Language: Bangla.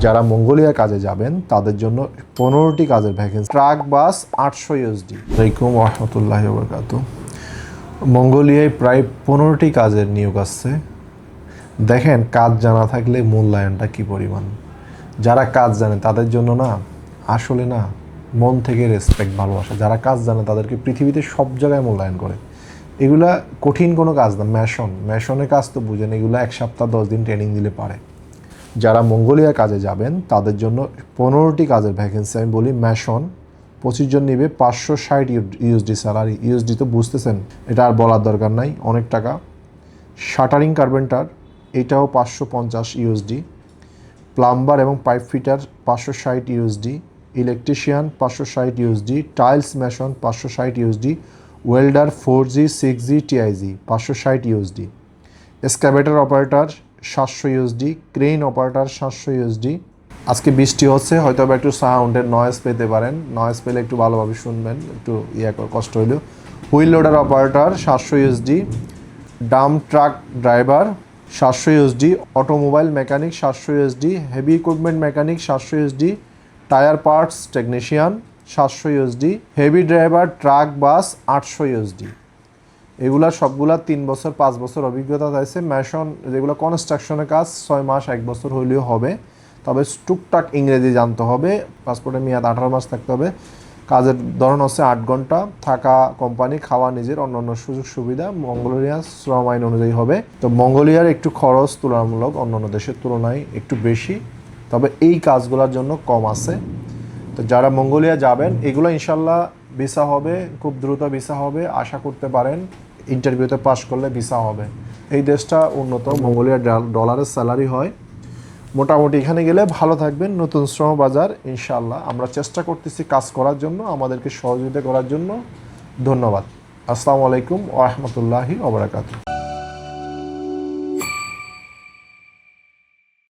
যারা মঙ্গোলিয়া কাজে যাবেন তাদের জন্য 15টি কাজের ভ্যাকেন্সি। Truck bus 800 USD. আসসালামু রাহমাতুল্লাহি ওয়া বারাকাতুহু। মঙ্গোলিয়ায় প্রায় 15টি কাজের নিয়োগ আসছে। দেখেন কাজ জানা থাকলে মূল্যায়নটা কী পরিমাণ। যারা কাজ জানে তাদের জন্য না আসলে না মন থেকে রেসপেক্ট, ভালোবাসা। যারা কাজ জানে তাদেরকে পৃথিবীতে সব জায়গায় মূল্যায়ন করে। এগুলা কঠিন কোনো কাজ না। মেশনের কাজ তো বুঝেন, এগুলো 1 সপ্তাহ 10 দিন ট্রেনিং দিলে পারে। যারা মঙ্গোলিয়া কাজে যাবেন তাদের জন্য 15টি কাজের ভ্যাকেন্সি। আমি বলি মেশন 25 জন নেবে, 560 ইউএসডি স্যালারি। ইউএসডি তো বুঝতেছেন, এটা আর বলার দরকার নাই, অনেক টাকা। শাটারিং কার্পেন্টার এটাও 550 ইউএসডি। প্লাম্বার এবং pipe fitter 560 USD. Electrician 560 USD. Tiles mason 560 USD. Welder 4G 6G TIG 560 USD. Excavator operator 700 USD. Crane operator 700 USD. আজকে বৃষ্টি হচ্ছে, হয়তো একটু সাউন্ডের নয়েজ পেতে পারেন। নয়েজ পেলে একটু ভালোভাবে শুনবেন, একটু কষ্ট হইলেও। Wheel loader operator 700 USD. Dump truck driver 700 USD. Automobile mechanic 700 USD. Heavy equipment mechanic 700 USD. Tyre parts technician 700 USD. Heavy driver truck bus 800 USD. এগুলা সবগুলা 3 বছর 5 বছর অভিজ্ঞতা আছে। মেশন যেগুলো কনস্ট্রাকশনের কাজ 6 মাস 1 বছর হইলেও হবে, তবে টুকটাক ইংরেজি জানতে হবে। পাসপোর্টের মেয়াদ 18 মাস থাকতে হবে। কাজের ধরন হচ্ছে 8 ঘন্টা, থাকা কোম্পানি, খাওয়া নিজের, অন্যান্য সুযোগ সুবিধা মঙ্গোলিয়ার শ্রম আইন অনুযায়ী হবে। তো মঙ্গোলিয়ার একটু খরচ তুলনামূলক অন্যান্য দেশের তুলনায় একটু বেশি, তবে এই কাজগুলোর জন্য কম আছে। তো যারা মঙ্গোলিয়া যাবেন এগুলো ইনশাল্লাহ ভিসা হবে, খুব দ্রুত ভিসা হবে, আশা করতে পারেন। ইন্টারভিউতে পাশ করলে ভিসা হবে। এই দেশটা উন্নত, মঙ্গোলিয়ার ডলারের স্যালারি হয় মোটামুটি। এখানে গেলে ভালো থাকবেন। নতুন শ্রম বাজার ইনশাল্লাহ আমরা চেষ্টা করতেছি কাজ করার জন্য, আমাদেরকে সহযোগিতা করার জন্য। ধন্যবাদ। আসসালামু আলাইকুম ওয়া রাহমাতুল্লাহি ওয়া বারাকাতুহু।